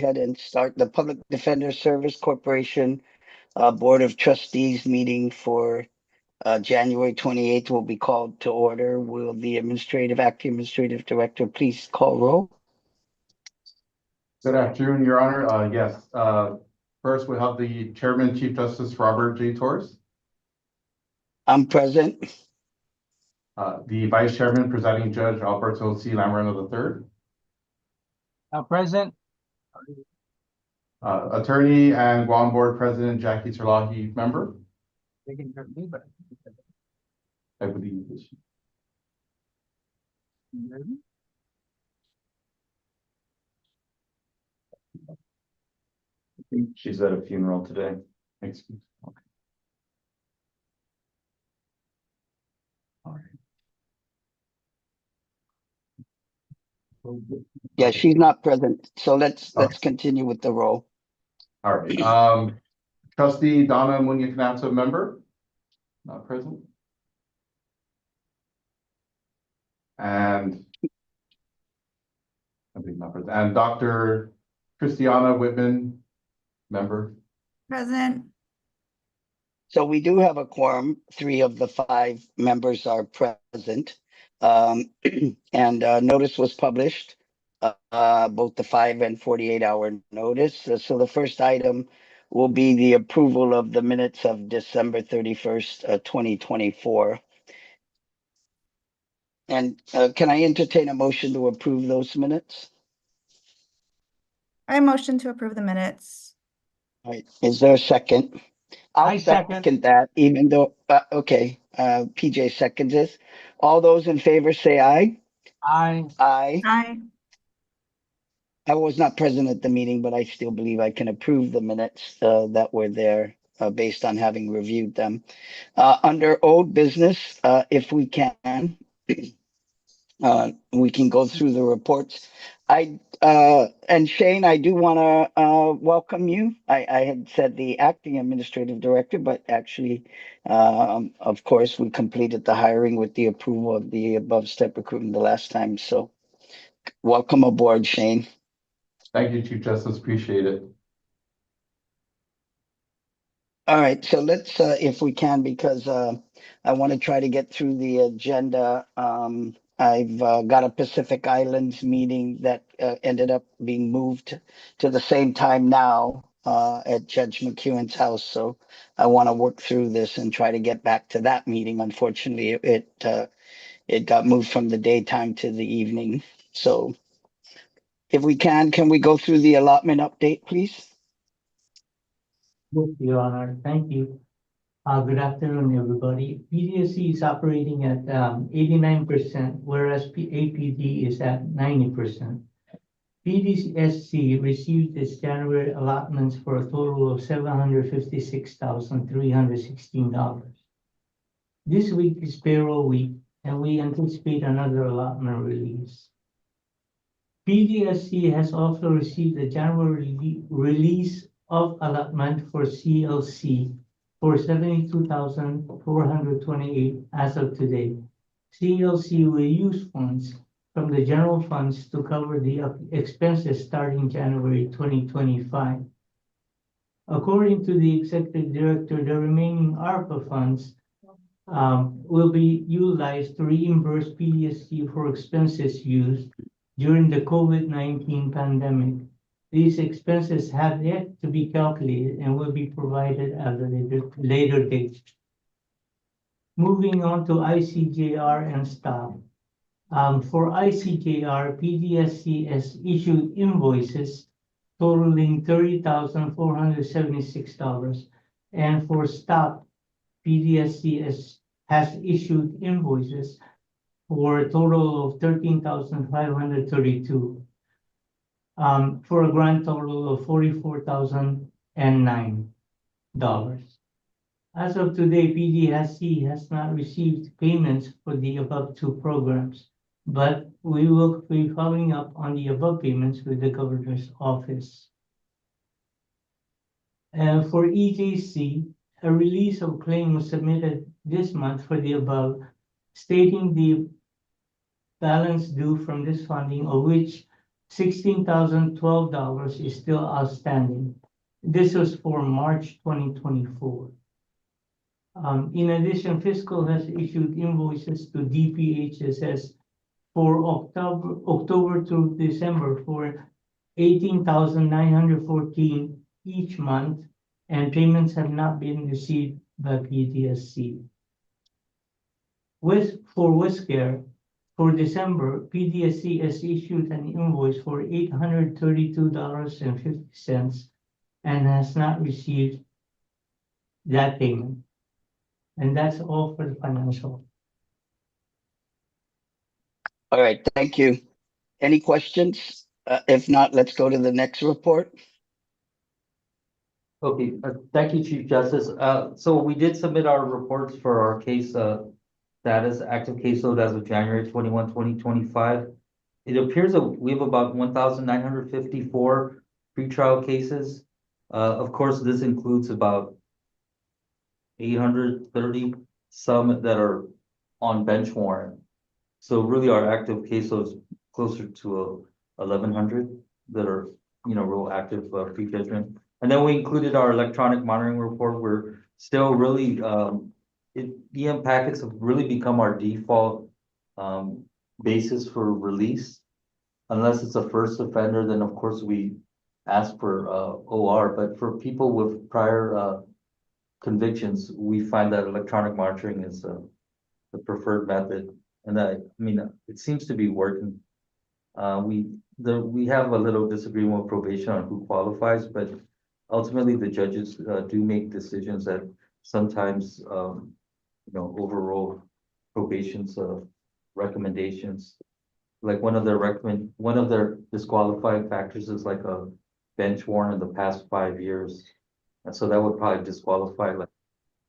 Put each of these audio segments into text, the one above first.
ahead and start the Public Defender Service Corporation Board of Trustees meeting for January 28th will be called to order. Will the acting administrative director please call roll? Good afternoon, Your Honor. Yes. First, we have the Chairman, Chief Justice Robert J. Torres. I'm present. The Vice Chairman, Presiding Judge Alberto C. Lamoreno III. Present. Attorney and Guam Board President Jackie Terlahi, member. I believe this. She's at a funeral today. Excuse me. Okay. All right. Yeah, she's not present. So let's continue with the roll. All right. Trustee Donna Munya-Canatsa, member. Not present. And I believe not present. And Dr. Christiana Whitman, member. Present. So we do have a quorum. 3 of the 5 members are present. And notice was published, both the 5 and 48-hour notice. So the first item will be the approval of the minutes of December 31st, 2024. And can I entertain a motion to approve those minutes? I motion to approve the minutes. All right. Is there a second? I second. That, even though, okay, PJ seconds this. All those in favor say aye. Aye. Aye. Aye. I was not present at the meeting, but I still believe I can approve the minutes that were there based on having reviewed them. Under old business, if we can, we can go through the reports. And Shane, I do want to welcome you. I had said the acting administrative director, but actually, of course, we completed the hiring with the approval of the above step recruitment the last time. So welcome aboard, Shane. Thank you, Chief Justice. Appreciate it. All right, so let's, if we can, because I want to try to get through the agenda. I've got a Pacific Islands meeting that ended up being moved to the same time now at Judge McEwen's house. So I want to work through this and try to get back to that meeting. Unfortunately, it got moved from the daytime to the evening. So if we can we go through the allotment update, please? Yes, Your Honor, thank you. Good afternoon, everybody. PDSC is operating at 89%, whereas APD is at 90%. PDSC received its January allotments for a total of $756,316. This week is payroll week, and we anticipate another allotment release. PDSC has also received a January release of allotment for CLC for $72,428 as of today. CLC will use funds from the general funds to cover the expenses starting January 2025. According to the executive director, the remaining ARPA funds will be utilized to reimburse PDSC for expenses used during the COVID-19 pandemic. These expenses have yet to be calculated and will be provided at a later date. Moving on to ICJR and staff. For ICJR, PDSC has issued invoices totaling $30,476. And for staff, PDSC has issued invoices for a total of $13,532. For a grand total of $44,009. As of today, PDSC has not received payments for the above 2 programs, but we will be following up on the above payments with the Governor's office. For EJC, a release of claim was submitted this month for the above, stating the balance due from this funding, of which $16,012 is still outstanding. This was for March 2024. In addition, fiscal has issued invoices to DPHSS for October through December for $18,914 each month, and payments have not been received by PDSC. For WISCare, for December, PDSC has issued an invoice for $832.50 and has not received that payment. And that's all for the financial. All right, thank you. Any questions? If not, let's go to the next report. Okay, thank you, Chief Justice. So we did submit our reports for our case status, active caseload as of January 21, 2025. It appears that we have about 1,954 pretrial cases. Of course, this includes about 830 some that are on bench warrant. So really our active caseload is closer to 1,100 that are, real active pre-judgment. And then we included our electronic monitoring report. We're still really, EM packets have really become our default basis for release. Unless it's a first offender, then of course we ask for OR. But for people with prior convictions, we find that electronic monitoring is the preferred method. And it seems to be working. We have a little disagreement with probation on who qualifies, but ultimately the judges do make decisions that sometimes overrule probation's recommendations. Like one of their disqualifying factors is like a bench warrant in the past 5 years, and so that would probably disqualify like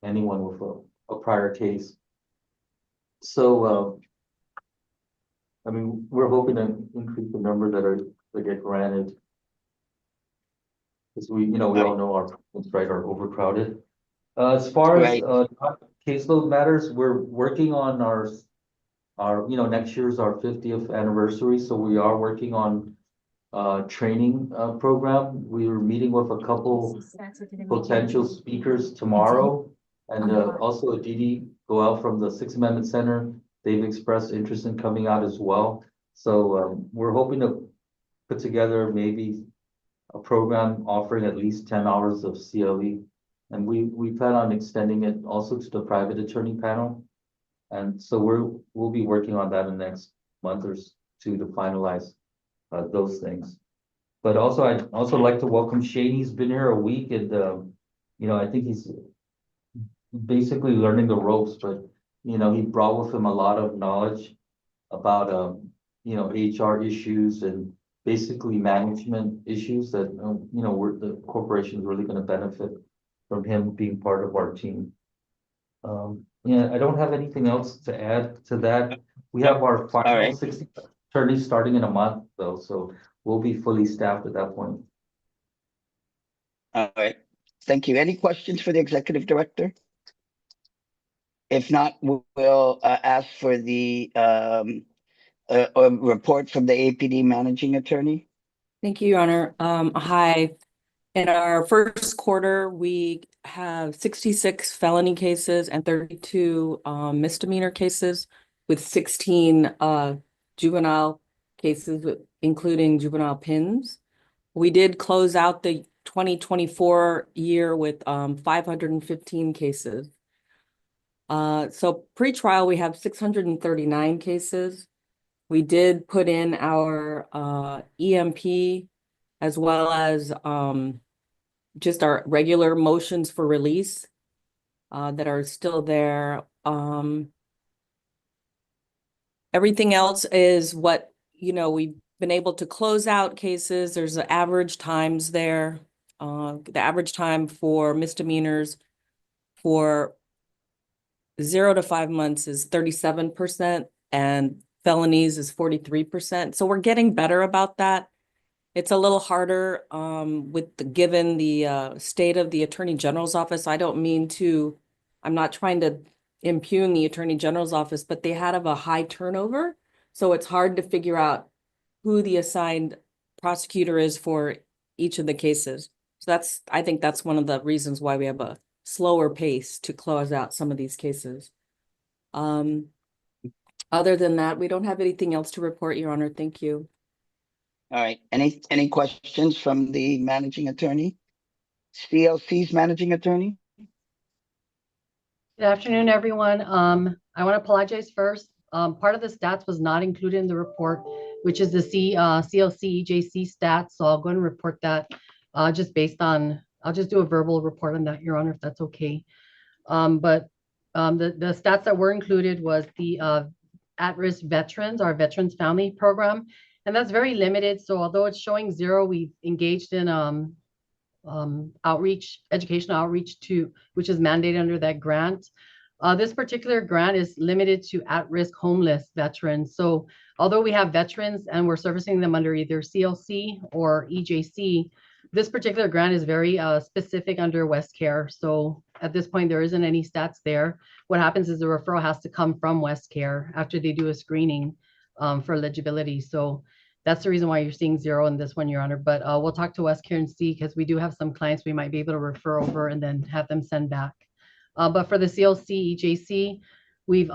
anyone with a prior case. So we're hoping to increase the number that get granted. Because we all know our prisons, right, are overcrowded. As far as caseload matters, we're working on our next year's our 50th anniversary, so we are working on training program. We were meeting with a couple potential speakers tomorrow, and also Didi Goel from the Sixth Amendment Center. They've expressed interest in coming out as well. So we're hoping to put together maybe a program offering at least 10 hours of CLE. And we plan on extending it also to the private attorney panel. And so we'll be working on that in the next month or two to finalize those things. But also, I'd also like to welcome Shane. He's been here a week, and I think he's basically learning the ropes, but he brought with him a lot of knowledge about HR issues and basically management issues that the corporation is really going to benefit from him being part of our team. I don't have anything else to add to that. We have our final 60 attorneys starting in a month, though, so we'll be fully staffed at that point. All right. Thank you. Any questions for the executive director? If not, we'll ask for the report from the APD managing attorney. Thank you, Your Honor. Hi. In our first quarter, we have 66 felony cases and 32 misdemeanor cases, with 16 juvenile cases, including juvenile PINs. We did close out the 2024 year with 515 cases. So pre-trial, we have 639 cases. We did put in our EMP as well as just our regular motions for release that are still there. Everything else is what, we've been able to close out cases. There's the average times there. The average time for misdemeanors for 0 to 5 months is 37%, and felonies is 43%. So we're getting better about that. It's a little harder given the state of the Attorney General's office. I'm not trying to impugn the Attorney General's office, but they had a high turnover. So it's hard to figure out who the assigned prosecutor is for each of the cases. So I think that's one of the reasons why we have a slower pace to close out some of these cases. Other than that, we don't have anything else to report, Your Honor. Thank you. All right. Any questions from the managing attorney? CLC's managing attorney? Good afternoon, everyone. I want to apologize first. Part of the stats was not included in the report, which is the CLC EJC stats. So I'll go and report that just based on, I'll just do a verbal report on that, Your Honor, if that's okay. But the stats that were included was the at-risk veterans, our Veterans Family Program, and that's very limited. So although it's showing 0, we've engaged in outreach, educational outreach which is mandated under that grant. This particular grant is limited to at-risk homeless veterans. So although we have veterans and we're servicing them under either CLC or EJC, this particular grant is very specific under West Care. So at this point, there isn't any stats there. What happens is the referral has to come from West Care after they do a screening for eligibility. So that's the reason why you're seeing 0 in this one, Your Honor. But we'll talk to West Care and see, because we do have some clients we might be able to refer over and then have them send back. But for the CLC, EJC, we've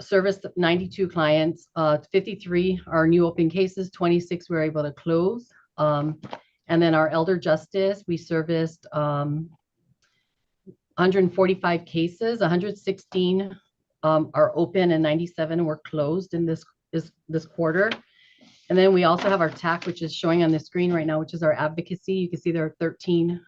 serviced 92 clients. 53 are new open cases, 26 we were able to close. And then our elder justice, we serviced 145 cases, 116 are open and 97 were closed in this quarter. And then we also have our TAC, which is showing on the screen right now, which is our advocacy. You can see there are 13.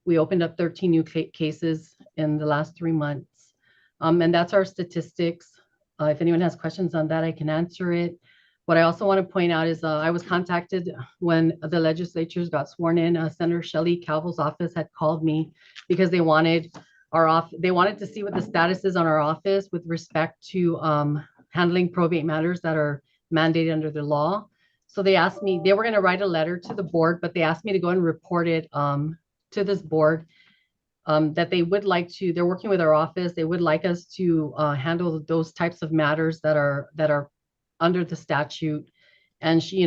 We opened up 13 new cases in the last 3 months. And that's our statistics. If anyone has questions on that, I can answer it. What I also want to point out is I was contacted when the legislatures got sworn in. Senator Shelley Calvo's office had called me because they wanted to see what the status is on our office with respect to handling probate matters that are mandated under the law. So they asked me, they were going to write a letter to the board, but they asked me to go and report it to this board that they would like to, they're working with our office. They would like us to handle those types of matters that are under the statute. And she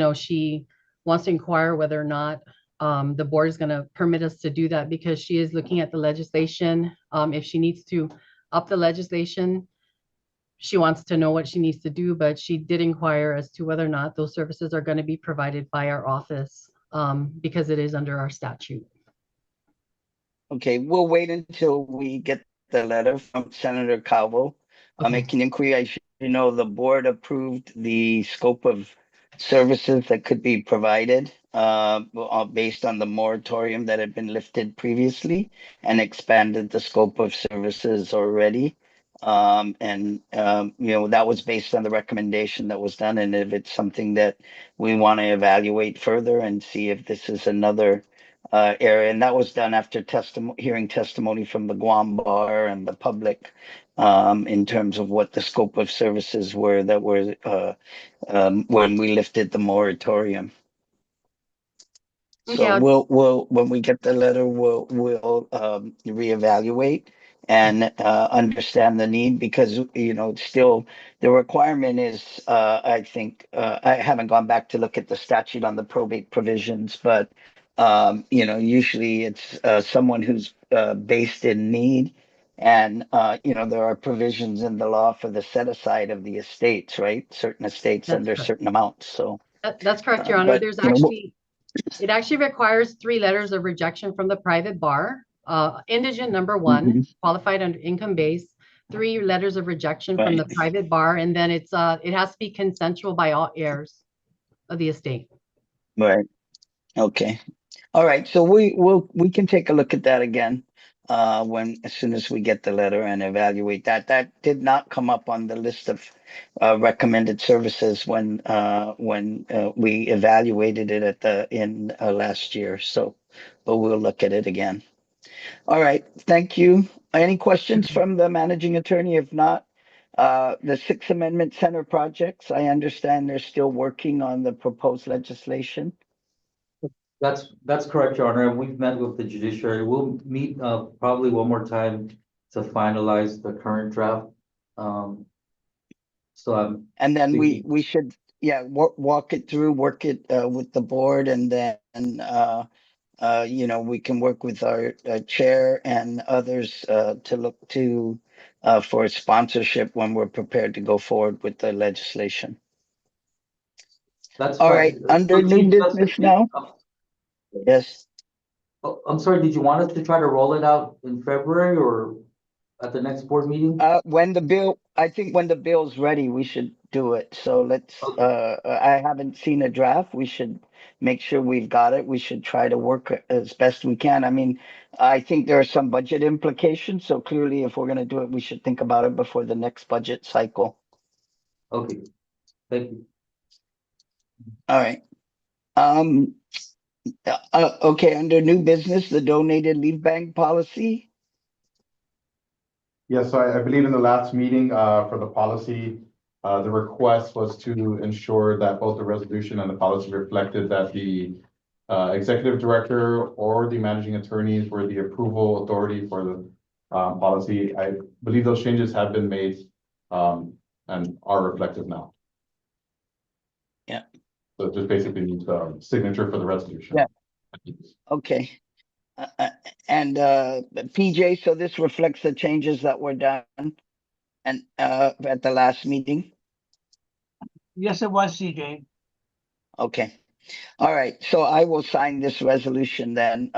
wants to inquire whether or not the board is going to permit us to do that, because she is looking at the legislation. If she needs to up the legislation, she wants to know what she needs to do, but she did inquire as to whether or not those services are going to be provided by our office because it is under our statute. Okay, we'll wait until we get the letter from Senator Calvo. Making inquiry, I should know the board approved the scope of services that could be provided based on the moratorium that had been lifted previously, and expanded the scope of services already. That was based on the recommendation that was done. And if it's something that we want to evaluate further and see if this is another area, and that was done after hearing testimony from the Guam bar and the public in terms of what the scope of services were that were when we lifted the moratorium. So we'll when we get the letter, we'll reevaluate and understand the need, because still the requirement is I think I haven't gone back to look at the statute on the probate provisions, but usually it's someone who's based in need, and there are provisions in the law for the set aside of the estates, right? Certain estates under certain amounts. So that's correct, Your Honor. There's it actually requires 3 letters of rejection from the private bar. Indigent number 1, qualified under income base, 3 letters of rejection from the private bar, and then it has to be consensual by all heirs of the estate. Right. Okay. All right. So we can take a look at that again as soon as we get the letter and evaluate that. That did not come up on the list of recommended services when we evaluated it in last year. So, but we'll look at it again. All right. Thank you. Any questions from the managing attorney? If not, the 6th Amendment Center projects, I understand they're still working on the proposed legislation. That's correct, Your Honor. And we've met with the judiciary. We'll meet probably one more time to finalize the current draft. And then we should yeah, walk it through, work it with the board, and then we can work with our chair and others to look to for sponsorship when we're prepared to go forward with the legislation. That's All fine. right, under So, new Chief business Justice, now. Yes. oh, I'm sorry, did you want us to try to roll it out in February or at the next board meeting? I think when the bill's ready, we should do it. So let's, Okay. I haven't seen a draft. We should make sure we've got it. We should try to work as best we can. I mean, I think there are some budget implications. So clearly, if we're going to do it, we should think about it before the next budget cycle. Okay, thank you. All right. Okay, under new business, the donated leave bank policy. Yes, so I believe in the last meeting, for the policy, the request was to ensure that both the resolution and the policy reflected that the executive director or the managing attorneys were the approval authority for the policy. I believe those changes have been made and are reflective now. Yeah. So it just basically needs a signature for the resolution. Yeah. Okay. And PJ, so this reflects the changes that were done and at the last meeting. Yes, it was, CJ. Okay. All right. So I will sign this resolution then.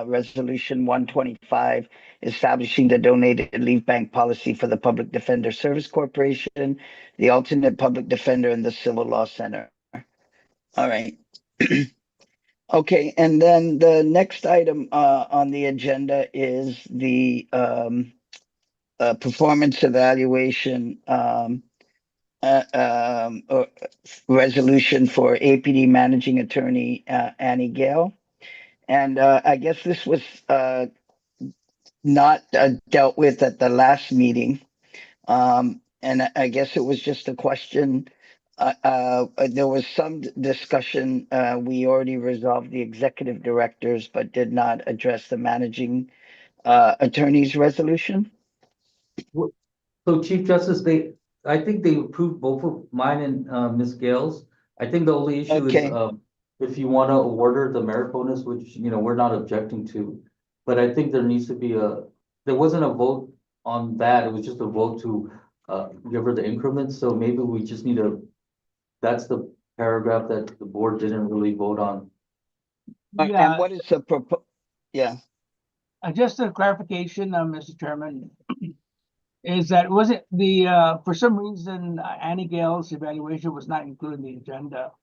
Resolution 125, establishing the donated leave bank policy for the Public Defender Service Corporation, the alternate public defender, and the Civil Law Center. All right. Okay, and then the next item on the agenda is the performance evaluation or resolution for APD Managing Attorney Annie Gayle. And I guess this was not dealt with at the last meeting. And I guess it was just a question. There was some discussion. We already resolved the executive directors, but did not address the managing attorney's resolution. So Chief Justice, I think they approved both of mine and Ms. Gale's. I think the only issue is Okay. If you want to order the merit bonus, which, we're not objecting to. But I think there needs to be there wasn't a vote on that. It was just a vote to give her the increments. So maybe we just need that's the paragraph that the board didn't really vote on. And Yeah, what is the Yeah. just a clarification, Mr. Chairman, is that wasn't for some reason, Annie Gale's evaluation was not included in the agenda.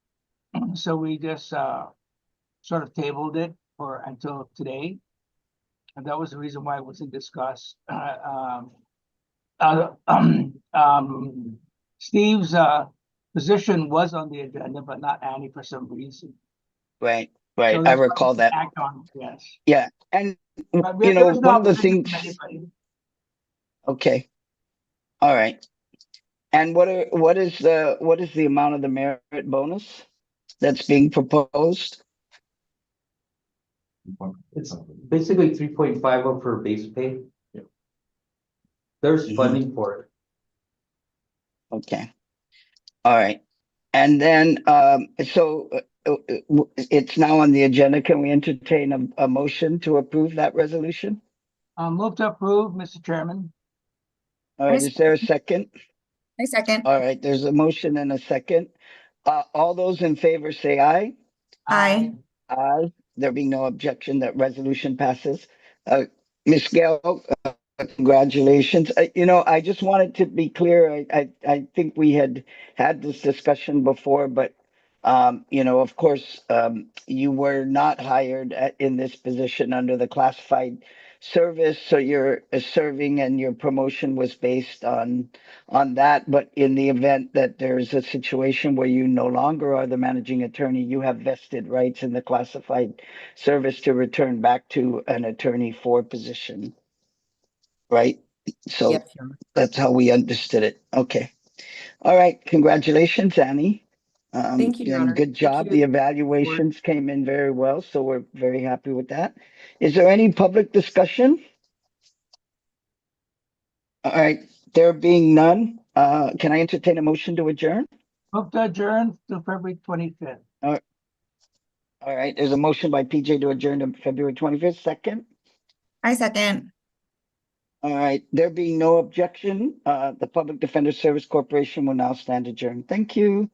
So we just sort of tabled it until today. And that was the reason why it wasn't discussed. Steve's position was on the agenda, but not Annie for some reason. Right. So I that's why recall we that. act on, yes. Yeah. And, But there was no one of the opposition things. from anybody. Okay. All right. And what is the amount of the merit bonus that's being proposed? It's basically 3.5 of her base pay. Yeah. There's funding for it. Okay. All right. And then, so it's now on the agenda. Can we entertain a motion to approve that resolution? Move to approve, Mr. Chairman. All right. Is there a second? I second. All right. There's a motion and a second. All those in favor say aye. Aye. Aye. There being no objection, that resolution passes. Ms. Gayle, congratulations. I just wanted to be clear. I think we had this discussion before, but of course, you were not hired in this position under the classified service, so you're serving and your promotion was based on that. But in the event that there's a situation where you no longer are the managing attorney, you have vested rights in the classified service to return back to an attorney 4 position. Right? So Yep. that's how we understood it. Okay. All right. Congratulations, Annie. Thank you, Your And Honor. good Thank job. you. The evaluations came in very well, so we're very happy with that. Is there any public discussion? All right. There being none, can I entertain a motion to adjourn? Move to adjourn to February 25th. All right, there's a motion by PJ to adjourn to February 25th, second. I second. All right, there being no objection, the Public Defender Service Corporation will now stand adjourned. Thank you.